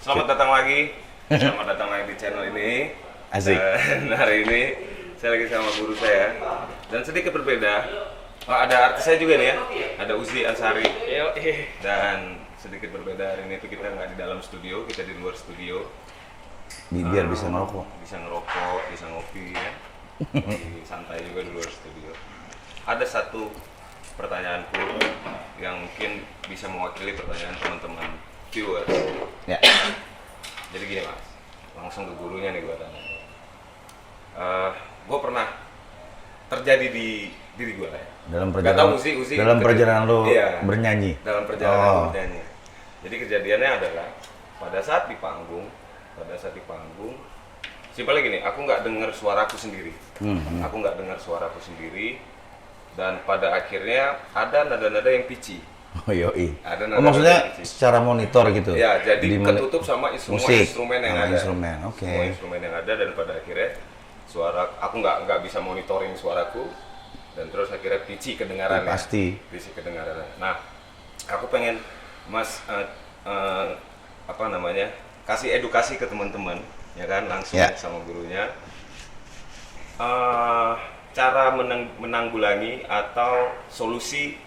Selamat datang lagi. Selamat datang lagi di channel ini. Asik. Dan hari ini saya lagi sama guru saya. Dan sedikit berbeda. Oh, ada artis saya juga nih ya. Ada Uzi Ansari. Dan sedikit berbeda hari ini itu kita nggak di dalam studio, kita di luar studio. Biar bisa ngerokok. Bisa ngerokok, bisa ngopi ya. Lebih santai juga di luar studio. Ada satu pertanyaanku yang mungkin bisa mewakili pertanyaan teman-teman viewers. Ya. Jadi gini mas, langsung ke gurunya nih gue tanya. Gue pernah terjadi di diri gue lah ya. Dalam perjalanan lo iya, bernyanyi. Dalam perjalanan bernyanyi. Jadi kejadiannya adalah pada saat di panggung, simpelnya gini, aku nggak dengar suaraku sendiri. Aku nggak dengar suaraku sendiri. Dan pada akhirnya ada nada-nada yang pitchy. Oh yoi. Ada maksudnya secara monitor gitu? Ya, jadi ketutup sama semua instrumen yang ada. Oke. Semua instrumen yang ada dan pada akhirnya suara aku nggak bisa monitoring suaraku dan terus akhirnya pitchy kedengarannya. Pasti. Pitchy kedengarannya. Nah, aku pengen Mas kasih edukasi ke teman-teman, ya kan langsung sama gurunya. Cara menanggulangi atau solusi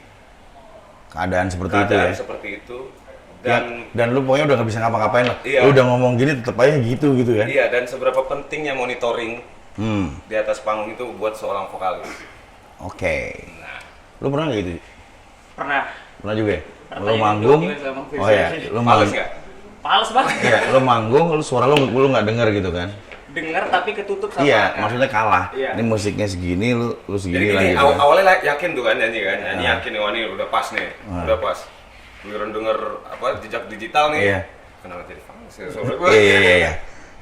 keadaan seperti itu dan lu pokoknya udah nggak bisa ngapa-ngapain lah. Iya. Lu udah ngomong gini tetap aja gitu kan. Iya, dan seberapa pentingnya monitoring di atas panggung itu buat seorang vokalis. Oke. Nah, lu pernah nggak gitu? Pernah juga ya? Lu manggung. Oh ya, lu males nggak? Males banget. Iya, lu manggung, lu suara lu nggak denger gitu kan? Dengar tapi ketutup sama. Iya, maksudnya kalah. Iya. Ini musiknya segini, lu segini lah Jadi gitu. awalnya yakin tuh kan nyanyi yakin wah ini udah pas nih, udah pas. Giliran denger jejak digital nih. Iya. Kenapa jadi fals? Iya.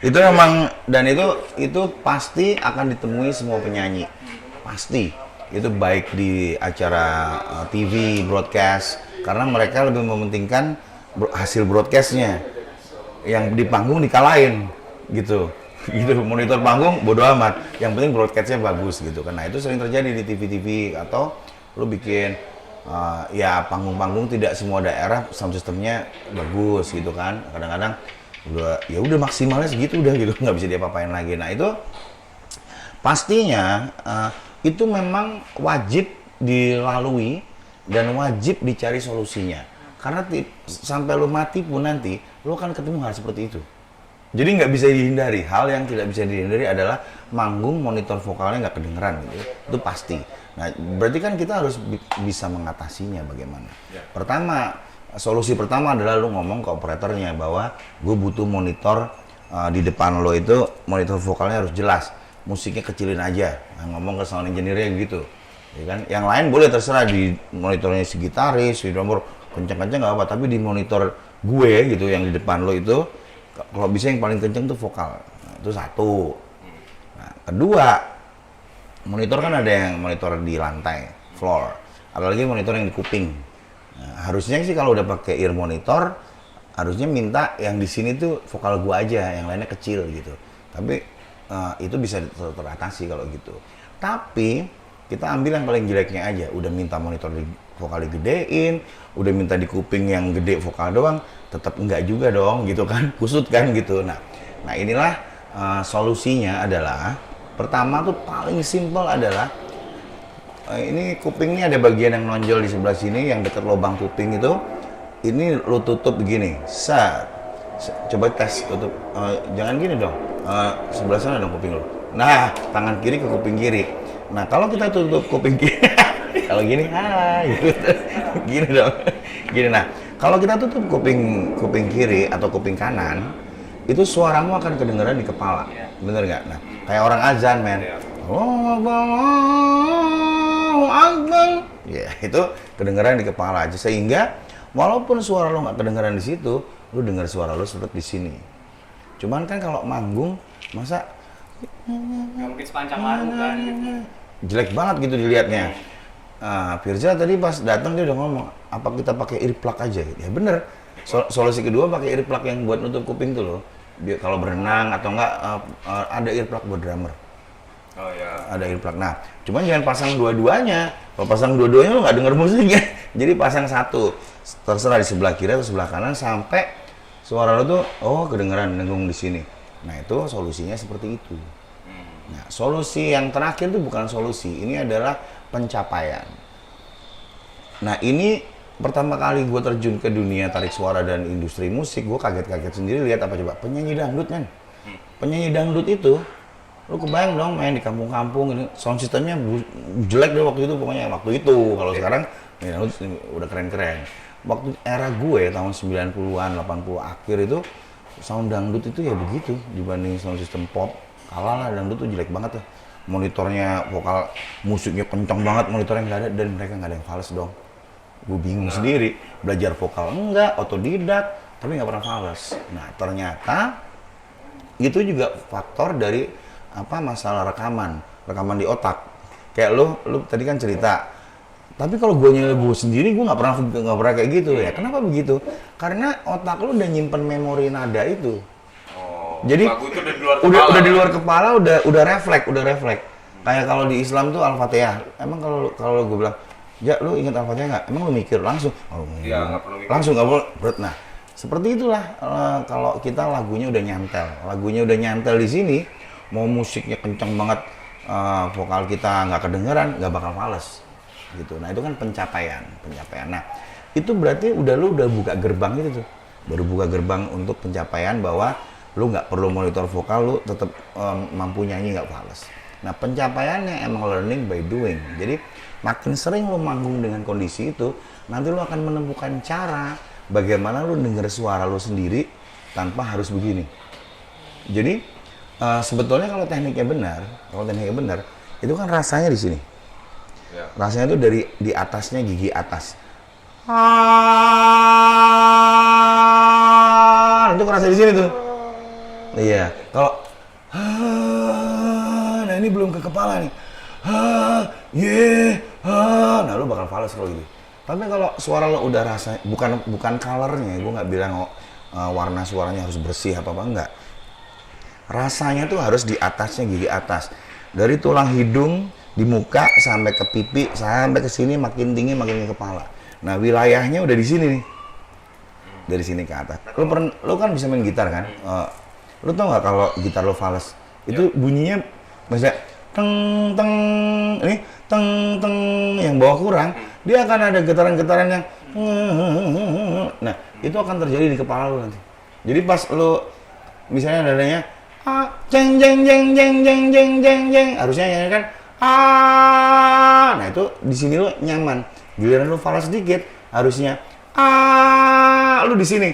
Itu memang dan itu pasti akan ditemui semua penyanyi. Pasti. Itu baik di acara TV, broadcast karena mereka lebih mementingkan hasil broadcastnya. Yang di panggung dikalahin gitu. Gitu, monitor panggung bodo amat, yang penting broadcastnya bagus gitu kan. Nah itu sering terjadi di TV-TV atau lu bikin ya panggung-panggung tidak semua daerah sound systemnya bagus gitu kan. Kadang-kadang udah maksimalnya segitu udah gitu, nggak bisa diapa-apain lagi. Nah itu pastinya itu memang wajib dilalui dan wajib dicari solusinya karena sampai lu mati pun nanti lu akan ketemu hal seperti itu. Jadi nggak bisa dihindari. Hal yang tidak bisa dihindari adalah manggung monitor vokalnya nggak kedengeran gitu. Itu pasti. Nah, berarti kan kita harus bisa mengatasinya bagaimana. Ya. Pertama, solusi pertama adalah lu ngomong ke operatornya bahwa gue butuh monitor di depan lo itu monitor vokalnya harus jelas. Musiknya kecilin aja. Nah, ngomong ke sound engineer-nya gitu. Ya kan? Yang lain boleh terserah di monitornya si gitaris, di drummer kenceng-kenceng nggak apa, tapi di monitor gue gitu yang di depan lo itu kalau bisa yang paling kenceng tuh vokal. Nah, itu satu. Nah, kedua, monitor kan ada yang monitor di lantai, floor. Ada lagi monitor yang di kuping. Nah, harusnya sih kalau udah pakai ear monitor, harusnya minta yang di sini tuh vokal gua aja, yang lainnya kecil gitu. Tapi itu bisa teratasi kalau gitu. Tapi kita ambil yang paling jeleknya aja. Udah minta monitor di vokal digedein, udah minta di kuping yang gede vokal doang, tetap enggak juga dong gitu kan, kusut kan gitu. Nah inilah solusinya adalah pertama tuh paling simpel adalah ini kupingnya ada bagian yang nonjol di sebelah sini yang dekat lubang kuping itu, ini lu tutup begini, coba tes tutup, jangan gini dong, sebelah sana dong kuping lu. Nah tangan kiri ke kuping kiri. Nah kalau kita tutup kuping kiri kalau gini, gitu. Gini dong, gini. Nah, kalau kita tutup kuping kiri atau kuping kanan, itu suaramu akan kedengeran di kepala, bener nggak? Nah, kayak orang azan, men. Allahu Akbar. Ya, itu kedengeran di kepala aja. Sehingga walaupun suara lo nggak kedengeran di situ, lo dengar suara lo seperti di sini. Cuman kan kalau manggung, masa nggak mungkin sepanjang lagu kan? Jelek banget gitu dilihatnya. Firza tadi pas datang dia udah ngomong, apa kita pakai earplug aja? Ya bener. Solusi kedua pakai earplug yang buat nutup kuping tuh loh. Dia kalau berenang atau enggak ada earplug buat drummer. Oh ya. Ada earplug. Nah, cuman jangan pasang dua-duanya. Kalau pasang dua-duanya lo nggak denger musiknya. Jadi pasang satu, terserah di sebelah kiri atau sebelah kanan sampai suara lo tuh oh kedengeran dengung di sini. Nah itu solusinya seperti itu. Nah solusi yang terakhir itu bukan solusi, ini adalah pencapaian. Nah ini pertama kali gue terjun ke dunia tarik suara dan industri musik, gue kaget-kaget sendiri lihat apa coba penyanyi dangdut men. Penyanyi dangdut itu, lu kebayang dong main di kampung-kampung ini, sound systemnya jelek deh waktu itu pokoknya waktu itu. Kalau sekarang ya, dangdut udah keren-keren. Waktu era gue tahun 90-an, 80 akhir itu sound dangdut itu ya begitu dibanding sound system pop. Kalah lah, dangdut tuh jelek banget tuh. Monitornya vokal musiknya kencang banget, monitornya nggak ada dan mereka nggak ada yang fals dong. Gue bingung sendiri, belajar vokal enggak, otodidak, tapi nggak pernah fals. Nah ternyata itu juga faktor dari apa masalah rekaman di otak. Kayak lu tadi kan cerita. Tapi kalau gue nyanyi gue sendiri, gue nggak pernah kayak gitu ya. Kenapa begitu? Karena otak lu udah nyimpen memori nada itu. Jadi lagu itu udah di luar kepala. udah refleks. Kayak kalau di Islam tuh Al-Fatihah. Emang kalau gue bilang, "Ya, lu ingat Al-Fatihah nggak?" Emang lu mikir langsung? Oh, iya, nggak perlu mikir. Langsung nggak boleh. Nah, seperti itulah kalau kita lagunya udah nyantel di sini, mau musiknya kenceng banget, vokal kita nggak kedengeran, nggak bakal fales. Gitu. Nah, itu kan pencapaian. Nah, itu berarti lu udah buka gerbang gitu tuh. Baru buka gerbang untuk pencapaian bahwa lu nggak perlu monitor vokal, lu tetap mampu nyanyi nggak fales. Nah pencapaiannya emang learning by doing. Jadi makin sering lu manggung dengan kondisi itu, nanti lu akan menemukan cara bagaimana lu denger suara lu sendiri tanpa harus begini. Jadi sebetulnya kalau tekniknya benar, itu kan rasanya di sini. Ya. Rasanya itu dari di atasnya gigi atas. Itu kerasa di sini tuh. Iya, kalau nah ini belum ke kepala nih. Nah lu bakal fals kalau gitu. Tapi kalau suara lo udah rasa bukan colornya, gue nggak bilang warna suaranya harus bersih apa enggak. Rasanya tuh harus di atasnya gigi atas. Dari tulang hidung di muka sampai ke pipi sampai ke sini makin tinggi makin ke kepala. Nah, wilayahnya udah di sini nih. Dari sini ke atas. Lo kan bisa main gitar kan? Lo tau nggak kalau gitar lo fals itu bunyinya misalnya teng teng ini teng teng yang bawah kurang, dia akan ada getaran-getaran yang nah itu akan terjadi di kepala lo nanti. Jadi pas lo misalnya nadanya jeng jeng jeng jeng jeng jeng jeng jeng harusnya ya kan nah itu di sini lo nyaman. Giliran lo fals sedikit harusnya lu di sini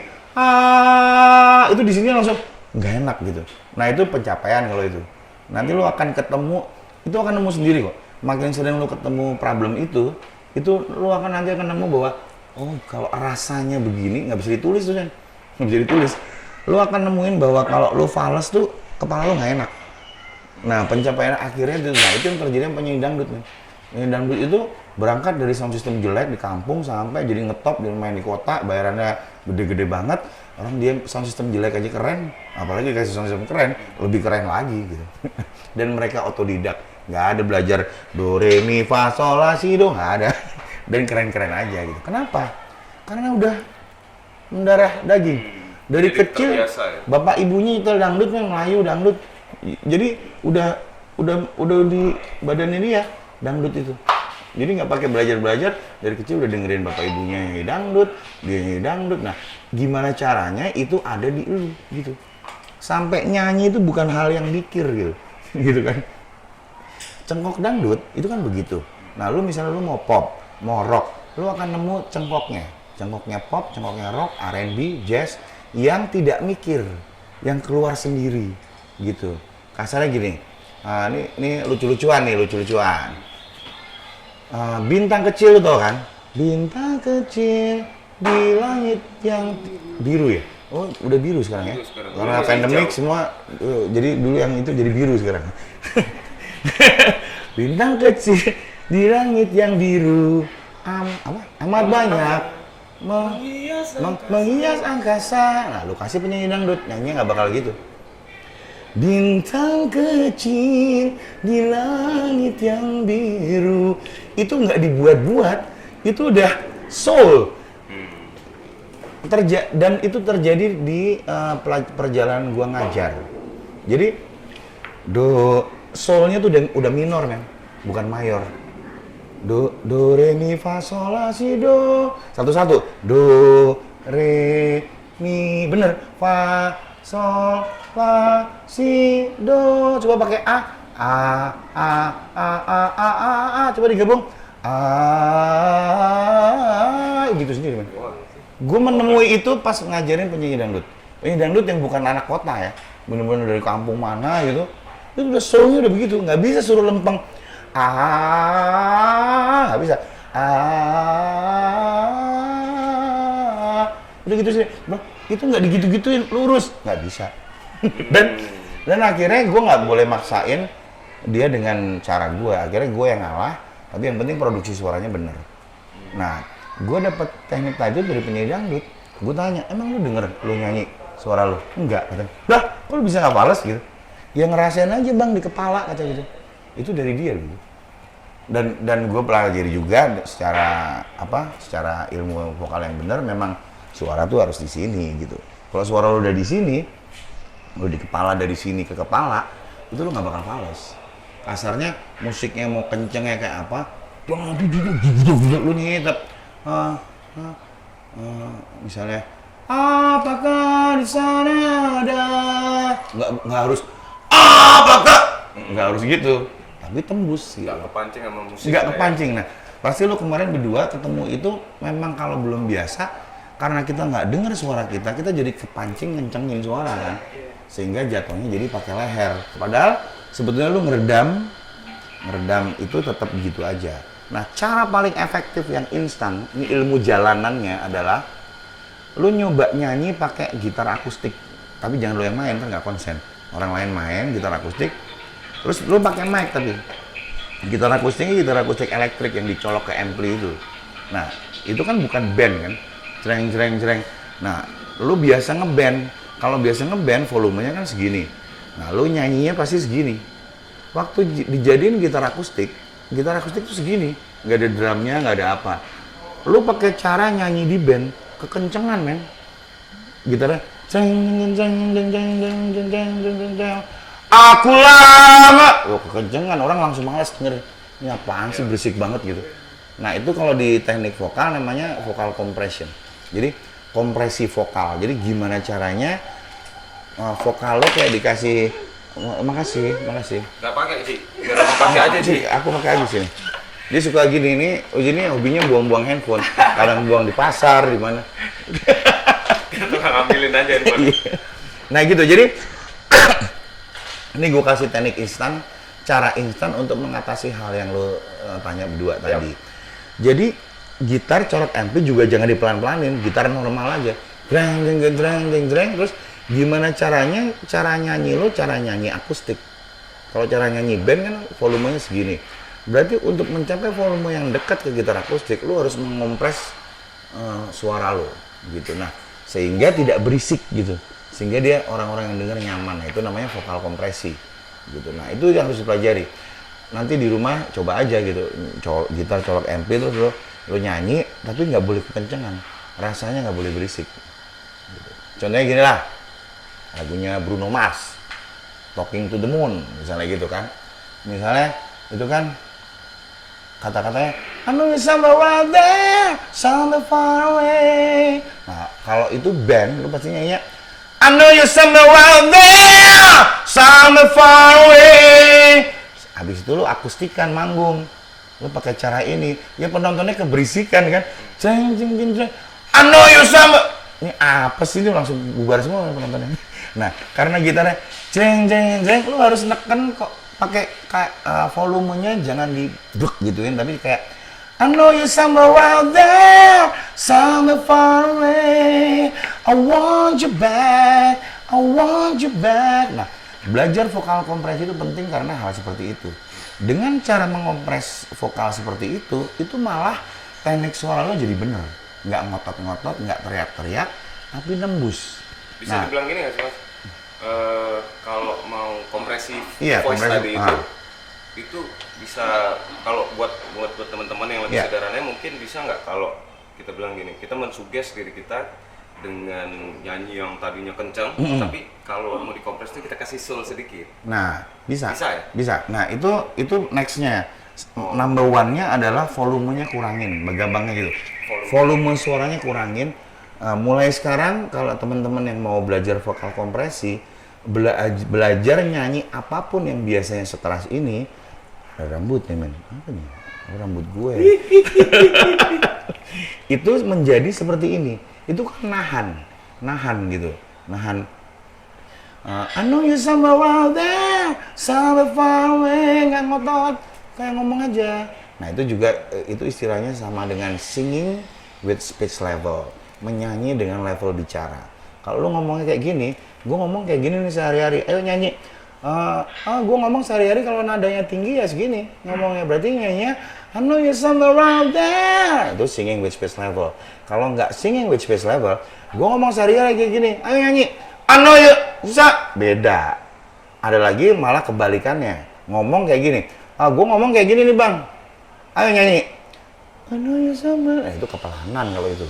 itu di sini langsung nggak enak gitu. Nah itu pencapaian kalau itu. Nanti lu akan ketemu, itu akan nemu sendiri kok. Makin sering lu ketemu problem itu lu nanti akan nemu bahwa oh kalau rasanya begini nggak bisa ditulis tuh kan, nggak bisa ditulis. Lu akan nemuin bahwa kalau lu fals tuh kepala lu nggak enak. Nah pencapaian akhirnya itu, nah itu yang terjadi sama penyanyi dangdut nih. Penyanyi dangdut itu berangkat dari sound system jelek di kampung sampai jadi ngetop di main di kota, bayarannya gede-gede banget. Orang dia sound system jelek aja keren, apalagi kasih sound system keren, lebih keren lagi gitu. Dan mereka otodidak, nggak ada belajar do re mi fa sol la si do, nggak ada. Dan keren-keren aja gitu. Kenapa? Karena udah mendarah daging. Dari Jadi kecil, terbiasa, ya? bapak ibunya itu dangdut, Melayu dangdut. Jadi udah di badannya dia dangdut itu. Jadi nggak pakai belajar dari kecil udah dengerin bapak ibunya nyanyi dangdut, dia nyanyi dangdut. Nah, gimana caranya itu ada di lu gitu. Sampai nyanyi itu bukan hal yang mikir gitu. Gitu kan. Cengkok dangdut itu kan begitu. Nah, lu misalnya lu mau pop, mau rock, lu akan nemu cengkoknya. Cengkoknya pop, cengkoknya rock, R&B, jazz yang tidak mikir, yang keluar sendiri gitu. Kasarnya gini. Ini lucu-lucuan. Bintang kecil tau kan? Bintang kecil di langit yang biru ya? Oh udah biru sekarang ya? Karena pandemik semua, jadi dulu yang itu jadi biru sekarang. Bintang kecil di langit yang biru, amat banyak menghias angkasa. Nah lu kasih penyanyi dangdut, nyanyinya nggak bakal gitu. Bintang kecil di langit yang biru, itu nggak dibuat-buat, itu udah soul. Dan itu terjadi di perjalanan gua ngajar. Jadi solnya tuh udah minor men, bukan mayor. Do re mi fa sol la si do. Satu-satu. Do re mi, bener. Fa sol la si do. Coba pakai a. Coba digabung. Gitu sendiri men. Gue menemui itu pas ngajarin penyanyi dangdut. Penyanyi dangdut yang bukan anak kota ya, bener-bener dari kampung mana gitu. Itu udah soalnya udah begitu, nggak bisa suruh lempeng. Nggak bisa. Udah gitu sih. Itu nggak digitu-gituin, lurus, nggak bisa. dan akhirnya gue nggak boleh maksain dia dengan cara gue. Akhirnya gue yang ngalah, tapi yang penting produksi suaranya bener. Nah, gue dapet teknik tajud dari penyanyi dangdut. Gue tanya, emang lu denger lu nyanyi suara lu? Enggak, katanya. Lah, kok lu bisa nggak fales gitu? Ya ngerasain aja bang di kepala, kata gitu. Itu dari dia gitu. Dan gue pelajari juga secara ilmu vokal yang benar, memang suara tuh harus di sini gitu. Kalau suara lu udah di sini, lu di kepala, dari sini ke kepala, itu lu nggak bakal fales. Kasarnya musiknya mau kencengnya kayak apa, lu nyetep. Misalnya, apakah di sana ada? Nggak harus. Apakah? Nggak harus gitu. Tapi tembus sih. Nggak kepancing sama musik. Nggak kepancing. Nah, pasti lu kemarin berdua ketemu itu memang kalau belum biasa, karena kita nggak dengar suara kita jadi kepancing ngencengin suara kan. Sehingga jatuhnya jadi pakai leher. Padahal sebetulnya lu ngeredam itu tetap begitu aja. Nah, cara paling efektif yang instan, ini ilmu jalanannya adalah lu nyoba nyanyi pakai gitar akustik. Tapi jangan lu yang main, kan nggak konsen. Orang lain main gitar akustik, terus lu pakai mic tapi. Gitar akustiknya gitar akustik elektrik yang dicolok ke ampli itu. Nah, itu kan bukan band kan. Jreng. Nah, lu biasa ngeband. Kalau biasa ngeband volumenya kan segini. Nah, lu nyanyinya pasti segini. Waktu dijadiin gitar akustik tuh segini, nggak ada drumnya, nggak ada apa. Lu pakai cara nyanyi di band, kekencengan men. Gitarnya, aku lama, kekencengan, orang langsung males denger. Ini apaan sih, berisik banget gitu. Nah itu kalau di teknik vokal namanya vocal compression. Jadi kompresi vokal. Jadi gimana caranya vokal lo kayak dikasih. Makasih. Nggak pakai sih, biar aku pakai aja sih. Aku pakai aja sini. Dia suka gini ini hobinya buang-buang handphone. Kadang buang di pasar, di mana. Kita ngambilin aja handphone. Nah gitu, jadi ini gue kasih teknik instan, cara instan untuk mengatasi hal yang lo tanya berdua tadi. Jadi gitar colok ampli juga jangan dipelan-pelanin, gitar normal aja. Dreng, terus gimana caranya? Cara nyanyi akustik. Kalau cara nyanyi band kan volumenya segini. Berarti untuk mencapai volume yang dekat ke gitar akustik, lu harus mengompres suara lo gitu. Nah, sehingga tidak berisik gitu. Sehingga dia orang-orang yang dengar nyaman. Nah, itu namanya vokal kompresi gitu. Nah, itu yang harus dipelajari. Nanti di rumah coba aja gitu. Gitar colok ampli terus lo nyanyi tapi nggak boleh kekencengan. Rasanya nggak boleh berisik. Gitu. Contohnya gini lah. Lagunya Bruno Mars, Talking to the Moon, misalnya gitu kan. Misalnya itu kan kata-katanya I know you're somewhere out there, somewhere far away. Nah, kalau itu band, lu pasti nyanyinya I know you're somewhere out there, somewhere far away. Habis itu lu akustikan manggung. Lu pakai cara ini, ya penontonnya keberisikan kan. Jeng. I know you're somewhere. Ini apa sih, ini langsung bubar semua penontonnya. Nah, karena gitarnya jeng, lu harus neken kok pakai volumenya jangan diduk gituin, tapi kayak I know you somewhere out there, somewhere far away, I want you back. Nah, belajar vokal kompresi itu penting karena hal seperti itu. Dengan cara mengompres vokal seperti itu malah teknik suara lo jadi bener. Nggak ngotot-ngotot, nggak teriak-teriak, tapi nembus. Bisa dibilang gini nggak sih mas? Kalau mau kompresi Iya, voice kompresi, tadi itu bisa, kalau buat teman-teman yang lebih Iya. sederhananya mungkin bisa nggak kalau kita bilang gini, kita mensuges diri kita dengan nyanyi yang tadinya kencang, tapi kalau mau dikompres itu kita kasih soul sedikit. Nah, bisa. Bisa ya? Bisa. Nah, itu next-nya. Number one-nya adalah volumenya kurangin, gampangnya gitu. Volume suaranya kurangin. Mulai sekarang kalau teman-teman yang mau belajar vokal kompresi, belajar nyanyi apapun yang biasanya sekeras ini, ada rambut nih men, apa nih? Oh, rambut gue. Itu menjadi seperti ini. Itu kan nahan gitu, nahan. I know you somewhere out there, somewhere far away, nggak ngotot, kayak ngomong aja. Nah itu juga, itu istilahnya sama dengan singing with speech level, menyanyi dengan level bicara. Kalau lu ngomongnya kayak gini, gue ngomong kayak gini nih sehari-hari, ayo nyanyi. Gue ngomong sehari-hari kalau nadanya tinggi ya segini ngomongnya, berarti nyanyinya I know you somewhere out there, itu singing with speech level. Kalau nggak singing with speech level, gue ngomong sehari-hari kayak gini, ayo nyanyi I know you, susah, beda. Ada lagi malah kebalikannya, ngomong kayak gini, gue ngomong kayak gini nih bang, ayo nyanyi I know you somewhere, itu kepelanan kalau itu.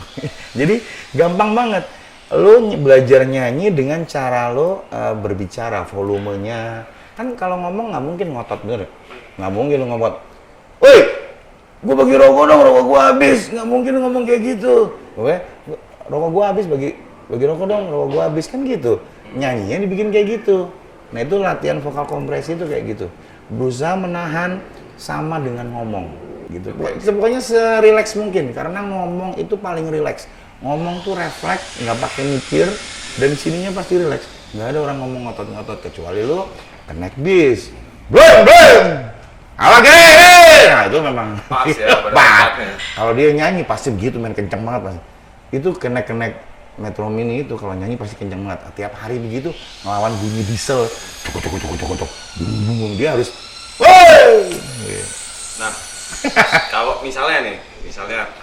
Jadi gampang banget. Lo belajar nyanyi dengan cara lo berbicara, volumenya. Kan kalau ngomong nggak mungkin ngotot bener. Nggak mungkin lo ngomong, woi, gue bagi rokok dong, rokok gue habis. Nggak mungkin lo ngomong kayak gitu. Oke, rokok gue habis, bagi rokok dong, rokok gue habis, kan gitu. Nyanyinya dibikin kayak gitu. Nah itu latihan vokal kompresi itu kayak gitu. Berusaha menahan sama dengan ngomong gitu. Pokoknya serileks mungkin, karena ngomong itu paling rileks. Ngomong tuh refleks, nggak pakai mikir, dan sininya pasti rileks. Nggak ada orang ngomong ngotot-ngotot, kecuali lu connect bis. Bleng, bleng! Oke, nah itu memang Pas ya, pada pas. tempatnya. Kalau dia nyanyi pasti begitu, main kenceng banget pasti. Itu connect Metro Mini itu kalau nyanyi pasti kenceng banget. Tiap hari begitu ngelawan bunyi diesel, cuk, dia harus, woi! Nah, kalau misalnya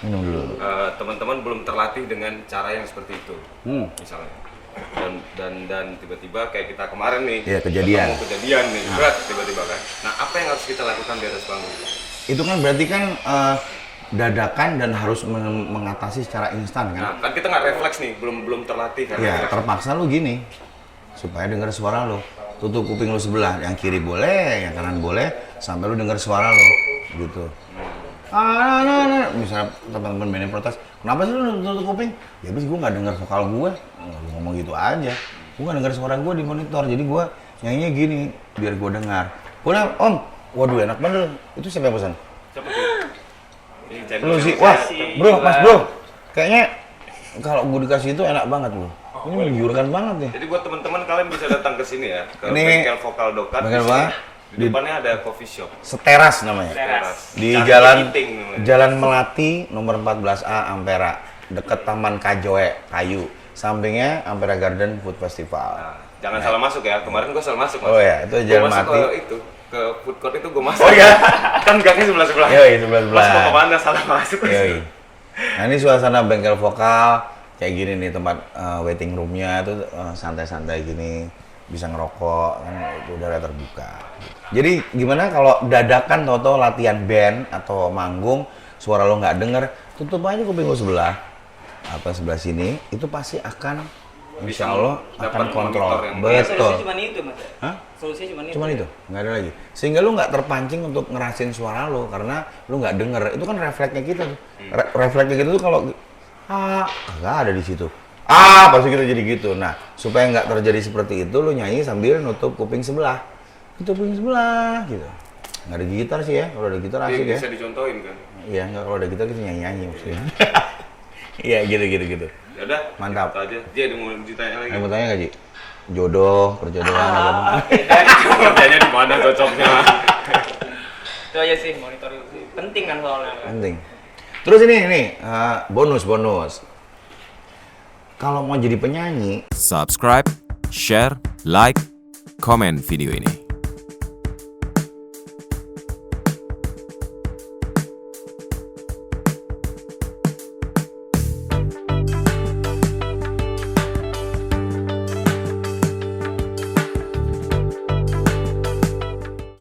Minum dulu. teman-teman belum terlatih dengan cara yang seperti itu, misalnya, dan tiba-tiba kayak kita kemarin nih, Iya, kejadian. ketemu kejadian nih, berat tiba-tiba kan. Nah, apa yang harus kita lakukan di atas panggung? Itu kan berarti kan dadakan dan harus mengatasi secara instan kan? Nah, kan kita nggak refleks nih, belum terlatih kan? Ya, refleks. terpaksa lu gini supaya dengar suara lu. Tutup kuping lu sebelah, yang kiri boleh, yang kanan boleh, sampai lu dengar suara lu gitu. Misalnya teman-teman bandnya protes, kenapa sih lu tutup kuping? Ya abis gue nggak dengar vokal gue, lu ngomong gitu aja. Gue nggak dengar suara gue di monitor, jadi gue nyanyinya gini biar gue dengar. Gue bilang, Om, waduh enak banget lu. Itu siapa yang pesan? Siapa tuh? Ini channel Lu sih, yang wah, saya- bro, kayaknya kalau gue dikasih itu enak banget bro. Ini menggiurkan banget nih. Jadi buat teman-teman kalian bisa datang ke sini ya, ke Ini bengkel vokal Dokat. bengkel di sini. apa? Di depannya ada coffee shop. Seteras namanya. Teras. Di Cari jalan meeting namanya. Jalan Melati nomor 14A Ampera, dekat Taman Kajoe, Kayu. Sampingnya Ampera Garden Food Festival. Nah, jangan salah masuk ya. Kemarin gua salah masuk. Mas. Oh ya, itu Gua Jalan masuk Melati. ke itu, ke food court itu gua masuk. Oh iya? Kan gangnya sebelah-sebelah. Yoi, sebelah-sebelah. Pas mau kemana salah masuk. Yoi. Nah ini suasana bengkel vokal kayak gini nih, tempat waiting roomnya tuh santai-santai gini, bisa ngerokok kan, itu udara terbuka. Jadi gimana kalau dadakan toto latihan band atau manggung, suara lo nggak denger, tutup aja kuping lo sebelah apa sebelah sini, itu pasti akan insya Allah akan dapat kontrol. monitor yang- Betul. Solusinya cuma itu, Mas. Hah? Solusinya cuma itu. Cuman itu, nggak ada lagi. Sehingga lu nggak terpancing untuk ngerasin suara lu karena lu nggak denger. Itu kan refleksnya kita tuh. Refleksnya kita tuh kalau nggak ada di situ. Pasti kita jadi gitu. Nah, supaya nggak terjadi seperti itu, lu nyanyi sambil nutup kuping sebelah. Nutup kuping sebelah, gitu. Nggak ada gitar sih ya. Kalau ada gitar Jadi asik ya. bisa dicontohin kan. Iya, nggak kalau ada gitar kita nyanyi-nyanyi maksudnya. Iya, gitu. Ya udah, Mantap. gitu aja. Dia ada mau ditanya lagi. Yang mau tanya nggak, Ji? Jodoh, perjodohan, apa? Kerjanya di mana cocoknya? Itu aja sih, monitor itu sih. Penting kan soalnya. Penting. Terus ini bonus. Kalau mau jadi penyanyi, subscribe, share, like, komen video ini.